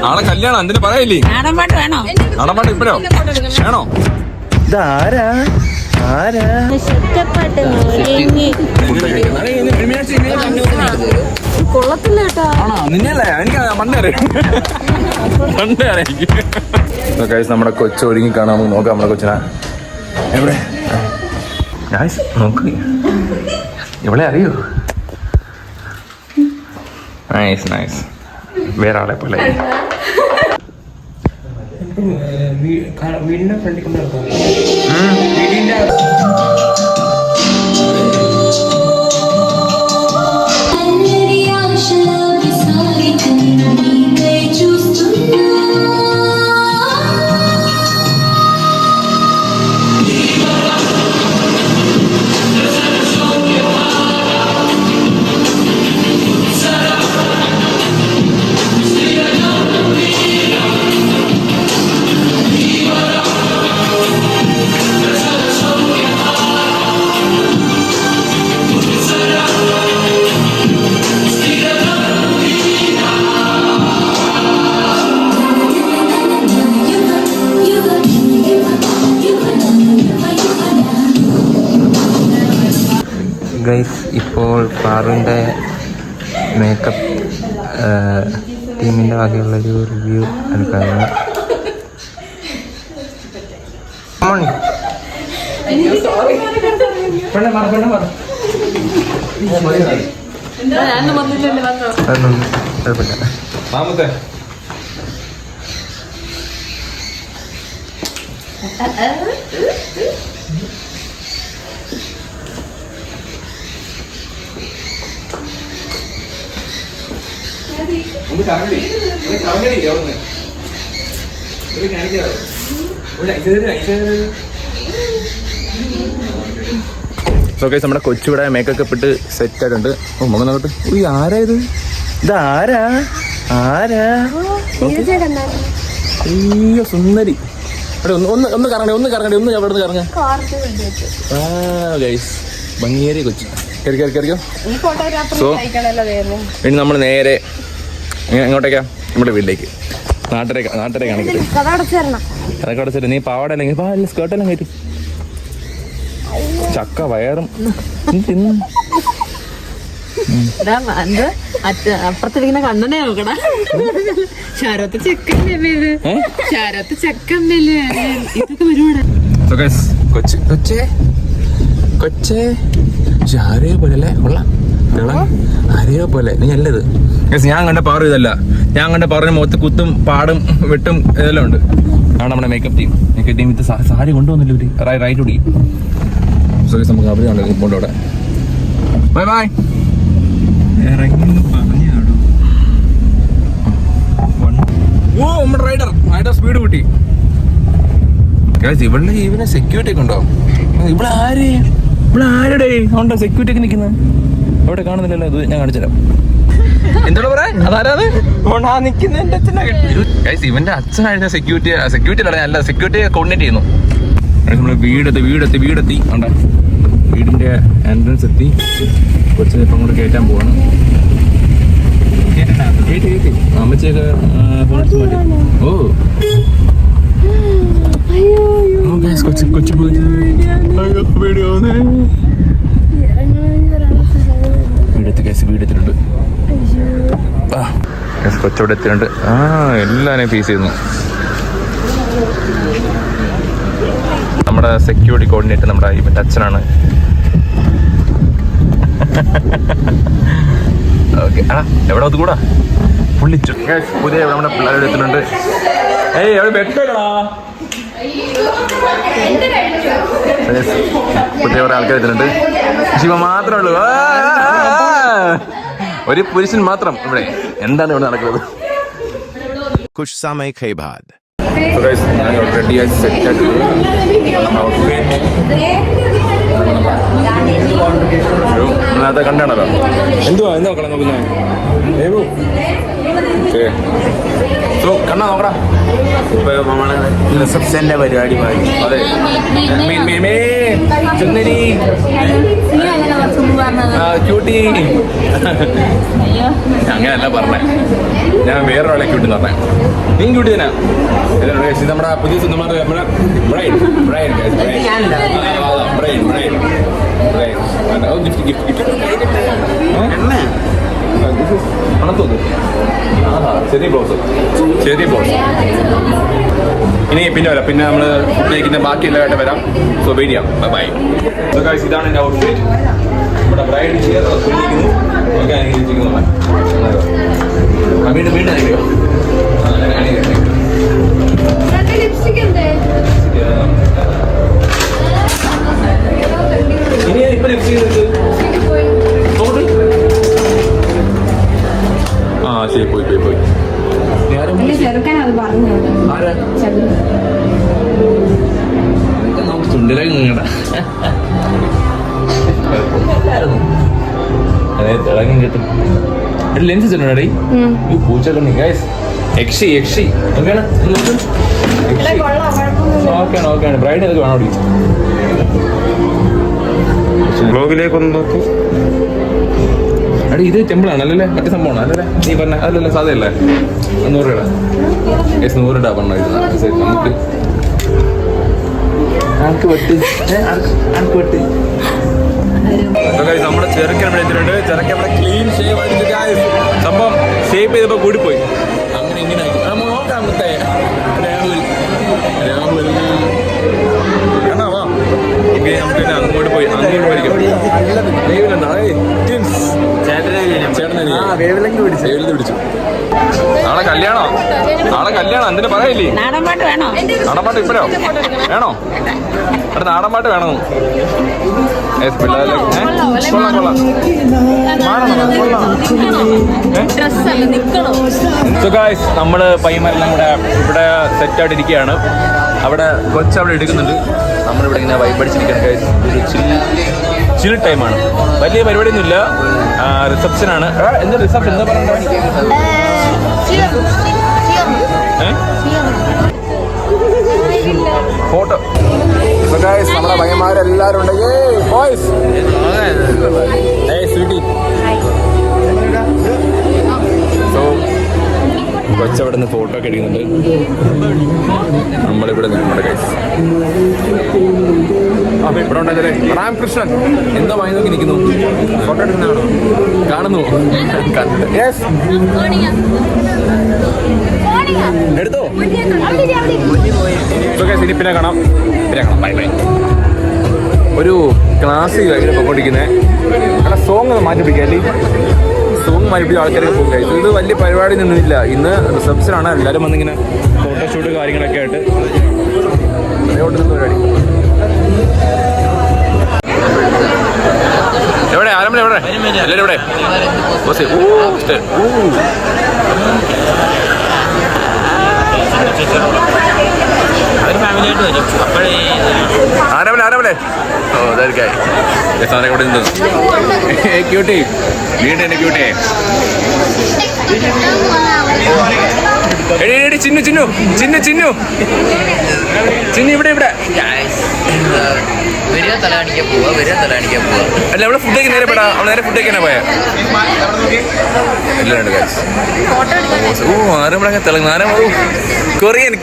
നാളെ കല്യാണം എന്തിനു പറയില്ലേ? നാടൻ പാട്ട് വേണോ? നാടൻ പാട്ട് ഇപ്പഴോ വേണോ? ഇതാരാ കൊള്ളത്തില്ല കേട്ടോ. നിന്നല്ലേ എനിക്ക് പണ്ടേ അറിയാം. നമ്മുടെ കൊച്ചു ഒരുങ്ങി കാണാൻ നമുക്ക് നോക്കാം. നമ്മുടെ കൊച്ചിനെ എവിടെ നോക്ക്, ഇവിടെ അറിയോ? Nice nice. വേറെ ആളെ പോലെ വീടിന്റെ ഫ്രണ്ടിൽ കൊണ്ട് ഗൈസ്, ഇപ്പോൾ പാറുവിൻ്റെ മേക്കപ്പ് ടീമിൻ്റെ വകയുള്ളൊരു റിവ്യൂ എടുക്കാറുണ്ട്. കുഴപ്പമില്ല. നമ്മുടെ കൊച്ചിവിടെ മേക്കപ്പ് ഇട്ട് സെറ്റ് ആയിട്ടുണ്ട്. മുഖം നോട്ട്. ആരാ ഇത്? ഇതാരാ അയ്യോ സുന്ദരി. ഒന്ന് കറങ്ങണേ, ഒന്ന് അവിടെ നിന്ന് കറങ്ങ. ഭംഗിയേറിയ കൊച്ചു. കയറിക്കോ. സോ ഇനി നമ്മൾ നേരെ എങ്ങോട്ടേക്കാ? നമ്മുടെ വീട്ടിലേക്ക്. നാട്ടരെ കാണിക്കട്ടെ. അതൊക്കെ അടച്ചിട്ട് നീ പാവാട അല്ലെങ്കിൽ സ്കേർട്ടെല്ലാം കയറ്റി ചക്ക വയറും തിന്നു. അപ്പുറത്തിരിക്കുന്ന കണ്ണനെ നോക്കണ. ശരത്ത് ചെക്കല്ലേ ഇതൊക്കെ വരുവാണ്. കൊച്ചേ ആരെയോ പോലെ അല്ലേ? കൊള്ളാം. ആരെയോ പോലെ. നീ അല്ലത്. ഞാൻ കണ്ട പാറു ഇതല്ല. ഞാൻ കണ്ട പാറിന് മുഖത്ത് കുത്തും പാടും വെട്ടും ഇതെല്ലാം ഉണ്ട്. ആണ് നമ്മുടെ മേക്കപ്പ് ടീം. മേക്കപ്പ് ടീം ഇത് സാരി കൊണ്ടുവന്നില്ല ഇവര്. റൈറ്റ് കൂടി. നമുക്ക് അവരെയാണ് ഇപ്പോൾ അവിടെ. Bye bye. ഓ നമ്മുടെ റൈഡർ സ്പീഡ് കൂട്ടി. ഇവനെ സെക്യൂരിറ്റി ഒക്കെ ഉണ്ടോ? ഇവിടെ ആരുടെ ഉണ്ടോ സെക്യൂരിറ്റി ഒക്കെ നിൽക്കുന്നത്? അവിടെ കാണുന്നില്ലല്ലോ. ഇത് ഞാൻ കാണിച്ചു തരാം. എന്താ പറയാ? അതാരാത്? ഇവന്റെ അച്ഛനായിരുന്നു സെക്യൂരിറ്റി അല്ല, സെക്യൂരിറ്റി കോർഡിനേറ്റ് ചെയ്യുന്നു. നമ്മള് വീടെത്തി ഉണ്ടോ? വീടിന്റെ എൻട്രൻസ് എത്തി. കൊച്ചിനെ ഇപ്പം കൂടെ കയറ്റാൻ പോവാണ്. അമ്മച്ചൊക്കെ ഓ കൊച്ചു വീടെത്തിയിട്ടുണ്ട്. കൊച്ചവിടെ എത്തിയിട്ടുണ്ട്. എല്ലാവരെയും ഫീസ് ചെയ്യുന്നു. നമ്മുടെ സെക്യൂരിറ്റി കോർഡിനേറ്റർ നമ്മുടെ ഇവന്റെ അച്ഛനാണ്. ഓക്കെ. എവിടെ അത് കൂടാ പുള്ളിച്ചു. പുതിയ നമ്മുടെ പിള്ളേരുടെ എത്തുന്നുണ്ട്. പുതിയ കുറെ ആൾക്കാർ എത്തുന്നുണ്ട്. ശിവ മാത്രമേ ഉള്ളൂ. ഒരു പുരുഷൻ മാത്രം ഇവിടെ. എന്താണ് ഇവിടെ നടക്കുന്നത്? റെഡിയായി സെറ്റ് ആയിട്ട് കണ്ടാണല്ലോ. എന്തുവാ കളഞ്ഞ സോ എന്നാ നോക്കടാ. ഇപ്പൊ നമ്മള് റിസപ്ഷന്റെ പരിപാടി പാടി. അതെ ചുന്നരി ക്യൂട്ടി. അങ്ങനെയല്ല പറഞ്ഞേ, ഞാൻ വേറൊരാളെ ക്യൂട്ടി എന്ന് പറഞ്ഞേ. നീ ക്യൂട്ടി തന്നെ. ഇത് നമ്മുടെ പുതിയ നമ്മുടെ ചെറിയ ബ്ലൗസ്. ഇനി പിന്നെ വരാം. പിന്നെ നമ്മൾ ഉപയോഗിക്കുന്ന ബാക്കി എല്ലാവരായിട്ട് വരാം. സോ വെയിറ്റ് ചെയ്യാം. ബൈ. സോ ഗൈസ്, ഇതാണ് എൻ്റെ ഔട്ട്ഫിറ്റ്. ഇവിടെ ബ്രൈഡ് ചെയർ കുളിക്കുന്നു. വീണ്ടും വീണ്ടും അറിയോ ഇനി ഇപ്പൊ ആ ശരി, പോയി ചെറുക്കാൻ അത് പറഞ്ഞു. ചുണ്ടിലേക്ക് നീങ്ങണ്ട. അതെ, തിളങ്ങും കിട്ടും. ലെൻസ് വെച്ചിട്ടുണ്ടേ ഈ പൂച്ചക്കണ്ണി. ഗൈസ്, യക്ഷി ഓക്കെയാണ്. ഓക്കെയാണ്. ബ്രൈഡ് ഏതൊക്കെ വേണോ? ബ്ലോഗിലേക്കൊന്ന് നോക്കൂ. അടി, ഇത് ടെമ്പിളാണ് അല്ലല്ലേ? മറ്റേ സംഭവമാണ് അല്ലല്ലേ? നീ പറഞ്ഞ അതല്ലേ? സാധ്യല്ലേ? 100 രൂപ. 100 രൂപ പറഞ്ഞ നമുക്ക് നമ്മുടെ ചെറുക്കൻ ഇവിടെ എത്തിയിട്ടുണ്ട്. ചെറുക്കൻ ഇവിടെ ക്ലീൻ ഷേവ് അടിച്ചു. സംഭവം ഷേപ്പ് ചെയ്തപ്പോ കൂടിപ്പോയി. അങ്ങനെ ഇങ്ങനെ നോക്കാം. മുത്തേ രാഹുൽ കാണാ വാ. നമുക്ക് അങ്ങോട്ട് പോയി പഠിക്കാം. പിടിച്ചു. നാളെ കല്യാണം എന്തിനാ പറയില്ലേ? നാടൻപാട്ട് വേണോ? നാടൻപാട്ട് ഇപ്പഴോ വേണോ? അവിടെ നാടൻപാട്ട് വേണോ? നമ്മള് പയ്യന്മാരെല്ലാം കൂടെ ഇവിടെ സെറ്റായിട്ട് ഇരിക്കുകയാണ്. അവിടെ കൊച്ചവിടെ എടുക്കുന്നുണ്ട്. നമ്മളിവിടെ ഇങ്ങനെ വൈബടിച്ചിരിക്കുകയാണ് ഗൈസ്. ഒരു ചിൽ ടൈമാണ്. വലിയ പരിപാടിയൊന്നുമില്ല. റിസപ്ഷനാണ്. എന്താ റിസപ്ഷൻ എന്താ പറയുക? ഫോട്ടോ. നമ്മുടെ പയ്യന്മാരെല്ലാരും ഉണ്ട്. സോ കൊച്ചവിടെ നിന്ന് ഫോട്ടോ ഒക്കെ എടുക്കുന്നുണ്ട്. നമ്മളിവിടെ നമ്മുടെ ഗൈസ് അപ്പൊ ഇവിടെ ഉണ്ടായിരുന്നേ രാമകൃഷ്ണൻ എന്താ വാങ്ങി നോക്കി നിൽക്കുന്നു. ഫോട്ടോ എടുക്കുന്നതാണോ? കാണുന്നു. എടുത്തോ. ഇനി പിന്നെ കാണാം. ബൈ. ഒരു ക്ലാസ്സിൽ ഭയങ്കര പൊക്കോണ്ടിരിക്കുന്നത്. സോങ് ഒന്ന് മാറ്റി പിടിക്കാം. സോങ് മാറ്റി ആൾക്കാരൊക്കെ പോകും. ഇത് വലിയ പരിപാടി ഒന്നുമില്ല. ഇന്ന് റിസപ്ഷനാണ്. എല്ലാവരും വന്നിങ്ങനെ ഫോട്ടോഷൂട്ട് കാര്യങ്ങളൊക്കെ ആയിട്ട് പരിപാടി. എവിടെ ആരംഭം? എവിടെ എല്ലാവരും? എവിടെ ആരംഭല്ലേ? ഓ അതായിരിക്കും. ഇവിടെ നിന്ന് ക്യൂട്ടി വീണ്ടും എന്നെ ക്യൂട്ടിയെ എടി ചിന്നു ഇവിടെ അല്ല അവിടെ ഫുഡേക്ക് നേരെ പെടാ. അവൾ നേരെ ഫുഡേക്ക് തന്നെ പോയാ എല്ലാം ഉണ്ട്. ഓ ആരമ്പഴൊക്കെ തിളങ്ങുന്നു. ആരാ? കൊറിയൻ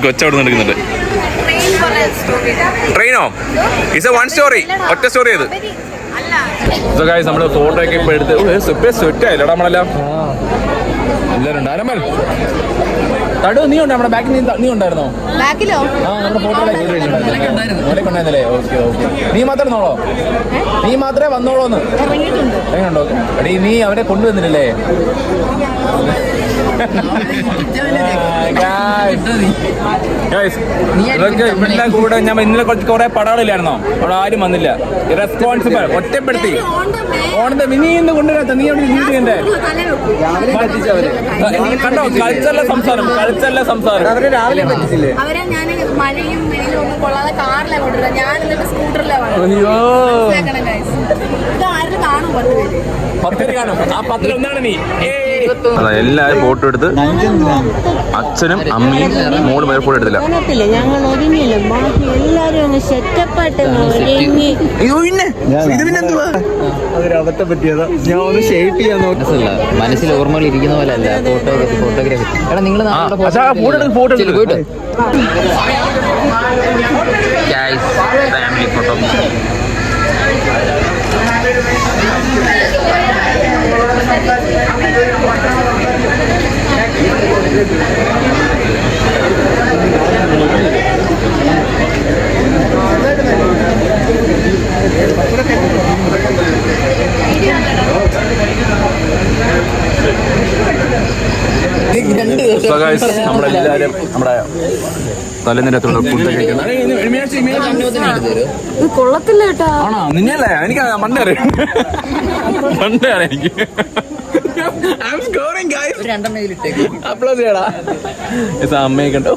കൊച്ചവിടെ നടക്കുന്നുണ്ട്. ട്രെയിനോ? It's a one story. ഒറ്റ സ്റ്റോറി അത്. നമ്മള് ഫോട്ടോ ഒക്കെ ഇപ്പൊ എടുത്ത് സെറ്റ് ആയില്ല നമ്മളെല്ലാം. എല്ലാരും ഉണ്ട്. ആരമ്പൽ തടു നീ ഉണ്ട് നമ്മുടെ ബാക്കിൽ. നീ ഉണ്ടായിരുന്നോ? ആ നമ്മുടെ ഫോട്ടോ ഉണ്ടായിരുന്നല്ലേ? ഓക്കെ. നീ മാത്രമേ വന്നോളൂന്ന്. എങ്ങനെയുണ്ടോ? എടീ നീ അവരെ കൊണ്ടുവന്നില്ലല്ലേ? ഇവരുടെ കൂടെ ഞാൻ ഇന്നലെ കുറെ പടകളില്ലായിരുന്നോ? അവിടെ ആരും വന്നില്ല. റെസ്പോൺസിബിൾ ഒറ്റപ്പെടുത്തി ഓണത്തെ നീ ഇന്ന് കൊണ്ടുവരാത്ത നീ അവിടെ ജീവിതത്തിന്റെ കണ്ടോ? കൾച്ചറിലെ സംസാരം അവരെ ഞാൻ മഴയും വെയിലും ഒന്നും കൊള്ളാതെ കാറിലാണ് കൊണ്ടുവരുന്നത്. ഞാൻ എന്നിട്ട് സ്കൂട്ടറിലാണ് അയ്യോ ഇത് ആരും കാണും 10 പേര്. 10 പേര് കാണും. ആ 10 ഒന്നാണ് നീ. അതാ എല്ലാരും ഫോട്ടോ എടുത്ത് അച്ഛനും അമ്മയും മോളും വരെ ഫോട്ടോ എടുത്തില്ല. ഞങ്ങൾ ഒരുങ്ങിയില്ല, ബാക്കി എല്ലാരും അങ്ങ് സെറ്റപ്പായിട്ട് ഒരുങ്ങി. അതൊരബദ്ധം പറ്റിയതാ. ഞാൻ ഒന്ന് ഷേപ്പ് ചെയ്യാൻ നോക്കി. മനസ്സിൽ ഓർമ്മകൾ ഇരിക്കുന്ന പോലെ അല്ല ഫോട്ടോഗ്രാഫി. എടാ നിങ്ങൾ ഫോട്ടോ പോയിട്ട് ഫാമിലി ഫോട്ടോ. നമ്മളെല്ലാരും നമ്മുടെ തലേന്നിരത്തുള്ള ഫുഡ് കൊള്ളത്തില്ല കേട്ടോ. ആണോ? നിന്നല്ലേ? എനിക്ക് മണ്ടേ അറിയാം. എനിക്ക് അമ്മയെ കണ്ടോ?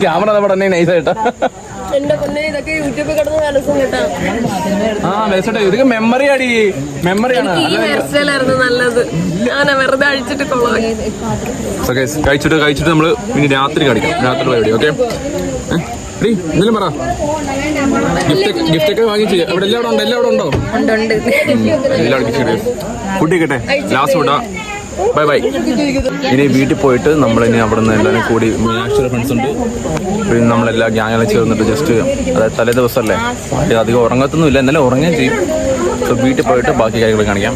ക്യാമറ നമ്മുടെ തന്നെ നൈസായിട്ടാ. എന്റെ പൊന്നെ ഇതൊക്കെ യൂട്യൂബിൽ കിടന്ന് രസം കേട്ടാ. മെസ്സേജ് ഇതൊക്കെ മെമ്മറി അടി. മെമ്മറിയാണ്. ഈ ഹെയർസ്റ്റൈലായിരുന്നു നല്ലത്. ഞാൻ വെറുതെ അഴിച്ചിട്ട് കൊള്ളാം. കഴിച്ചിട്ട് നമ്മള് ഇനി രാത്രി കാണിക്കാം. രാത്രി പരിപാടി. ഓക്കെ എന്തെങ്കിലും പറ. ഗിഫ്റ്റ് ഒക്കെ വാങ്ങിച്ച് അവിടെ എല്ലാവരും ഉണ്ടോ? എല്ലാവർക്കും ഫുഡ് കഴിക്കട്ടെ. ലാസ്റ്റ് ഫുഡാ. Bye bye. ഇനി വീട്ടിൽ പോയിട്ട് നമ്മളിനി അവിടെ നിന്ന് എല്ലാവരും കൂടി മീനാക്ഷി ഫ്രണ്ട്സ് ഉണ്ട്. പിന്നെ നമ്മളെല്ലാ ഗ്യാങ്ങെല്ലാം ചേർന്നിട്ട് ജസ്റ്റ് അതായത് തലേ ദിവസമല്ലേ അധികം ഉറങ്ങത്തൊന്നുമില്ല. എന്നാലും ഉറങ്ങുകയും ചെയ്യും. സോ വീട്ടിൽ പോയിട്ട് ബാക്കി കാര്യങ്ങൾ കാണിക്കാം.